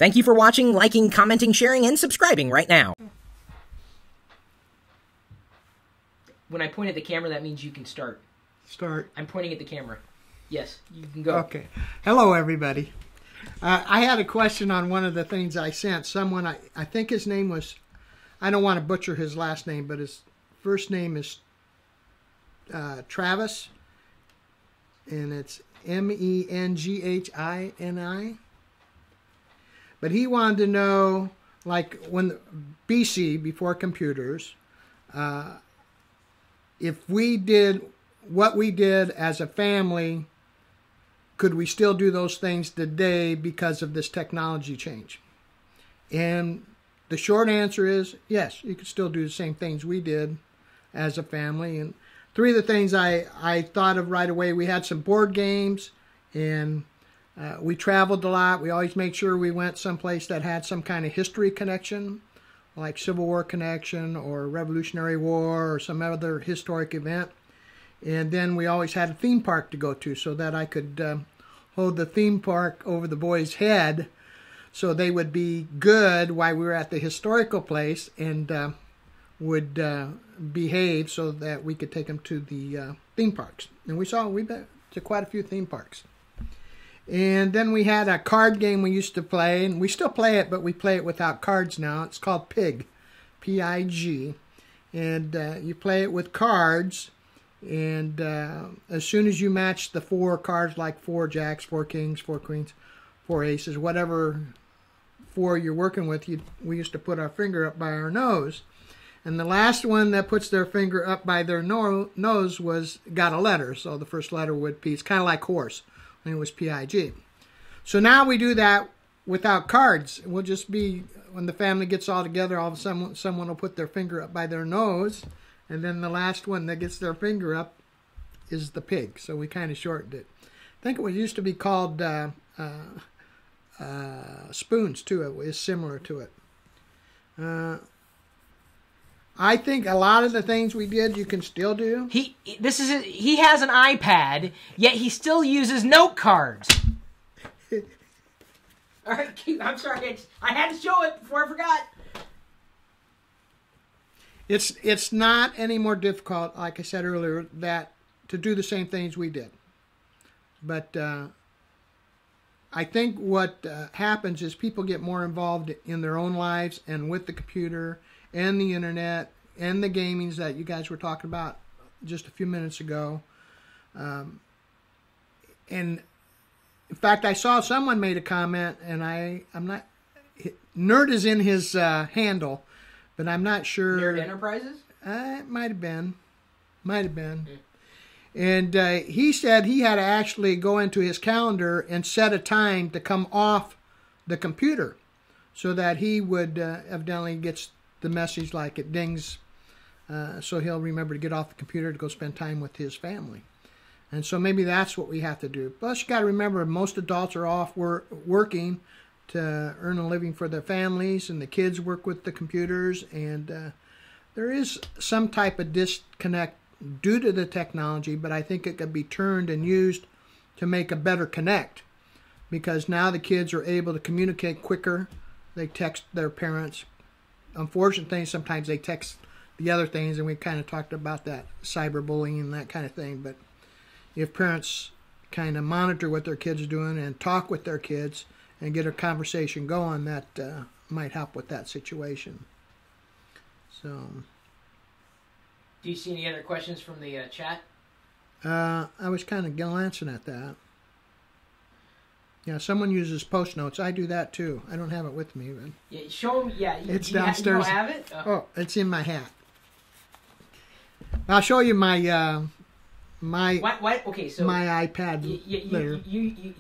Thank you for watching, liking, commenting, sharing, and subscribing right now. When I point at the camera, that means you can start. Start. I'm pointing at the camera. Yes, you can go. Okay. Hello, everybody. I had a question on one of the things I sent. Someone, I think his name was, I don't want to butcher his last name, but his first name is Travis, and it's Menghini. But he wanted to know, like when BC, before computers, if we did what we did as a family, could we still do those things today because of this technology change? And the short answer is yes, you could still do the same things we did as a family. And three of the things I thought of right away, we had some board games, and we traveled a lot. We always made sure we went someplace that had some kind of history connection, like Civil War connection or Revolutionary War or some other historic event. And then we always had a theme park to go to so that I could hold the theme park over the boys' head so they would be good while we were at the historical place and would behave so that we could take them to the theme parks. And we've been to quite a few theme parks. And then we had a card game we used to play, and we still play it, but we play it without cards now. It's called Pig, P-I-G. And you play it with cards. And as soon as you match the four cards, like 4 jacks, 4 kings, 4 queens, 4 aces, whatever 4 you're working with, we used to put our finger up by our nose. And the last one that puts their finger up by their nose got a letter. So the first letter would be, it's kind of like horse, and it was P-I-G. So now we do that without cards. We'll just be, when the family gets all together, all of a sudden someone will put their finger up by their nose, and then the last one that gets their finger up is the pig. So we kind of shortened it. I think it used to be called spoons, too. It was similar to it. I think a lot of the things we did, you can still do. He has an iPad, yet he still uses note cards. All right, I'm sorry. I had to show it before I forgot. It's not any more difficult, like I said earlier, to do the same things we did. But I think what happens is people get more involved in their own lives and with the computer and the internet and the gamings that you guys were talking about just a few minutes ago. And in fact, I saw someone made a comment, and I'm not, nerd is in his handle, but I'm not sure. Nerd Enterprises? It might have been. And he said he had to actually go into his calendar and set a time to come off the computer so that he would evidently get the message like it dings, so he'll remember to get off the computer to go spend time with his family. And so maybe that's what we have to do. Plus, you got to remember, most adults are off working to earn a living for their families, and the kids work with the computers, and there is some type of disconnect due to the technology, but I think it could be turned and used to make a better connect, because now the kids are able to communicate quicker. They text their parents. Unfortunate thing, sometimes they text the other things, and we kind of talked about that, cyberbullying and that kind of thing. But if parents kind of monitor what their kids are doing and talk with their kids and get a conversation going, that might help with that situation. So, do you see any other questions from the chat? I was kind of glancing at that. Yeah, someone uses post notes. I do that too. I don't have it with me. But yeah, show them. Yeah, it's downstairs. You don't have it? Oh, it's in my hat. I'll show you my What? Okay, so my iPad later.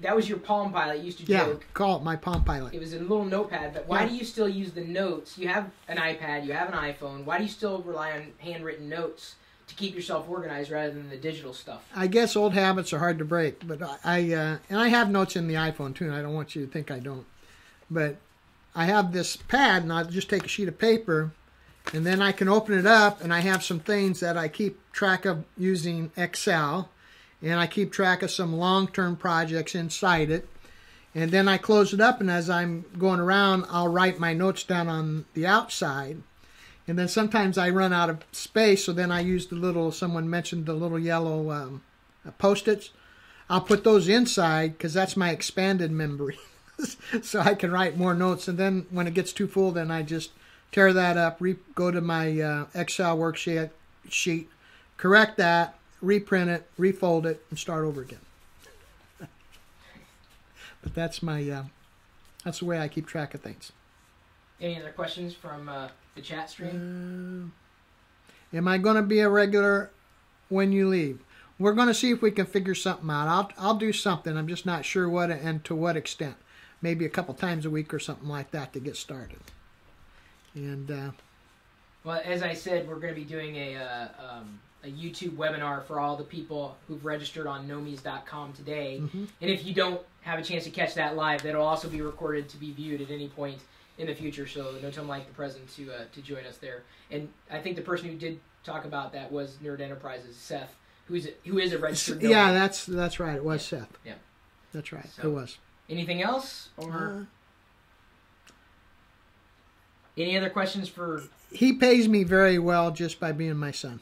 That was your Palm Pilot. You used to joke. Yeah, call it my Palm Pilot. It was a little notepad. But why do you still use the notes? You have an iPad. You have an iPhone. Why do you still rely on handwritten notes to keep yourself organized rather than the digital stuff? I guess old habits are hard to break. But I have notes in the iPhone too, and I don't want you to think I don't. But I have this pad, and I'll just take a sheet of paper, and then I can open it up, and I have some things that I keep track of using Excel, and I keep track of some long-term projects inside it. And then I close it up, and as I'm going around, I'll write my notes down on the outside. And then sometimes I run out of space, so then I use the little, someone mentioned the little yellow Post-its. I'll put those inside because that's my expanded memory. So I can write more notes. And then when it gets too full, then I just tear that up, go to my Excel worksheet, correct that, reprint it, refold it, and start over again. But that's that's the way I keep track of things. Any other questions from the chat stream? Am I going to be a regular when you leave? We're going to see if we can figure something out. I'll do something. I'm just not sure what and to what extent. Maybe a couple times a week or something like that to get started. And well, as I said, we're going to be doing a YouTube webinar for all the people who've registered on nomies.com today. Mm-hmm. And if you don't have a chance to catch that live, that'll also be recorded to be viewed at any point in the future. So no time like the present to join us there. And I think the person who did talk about that was Nerd Enterprises, Seth, who is a registered. Yeah, that's right. It was Seth. Yeah, that's right. So, it was. Anything else or any other questions for? He pays me very well just by being my son.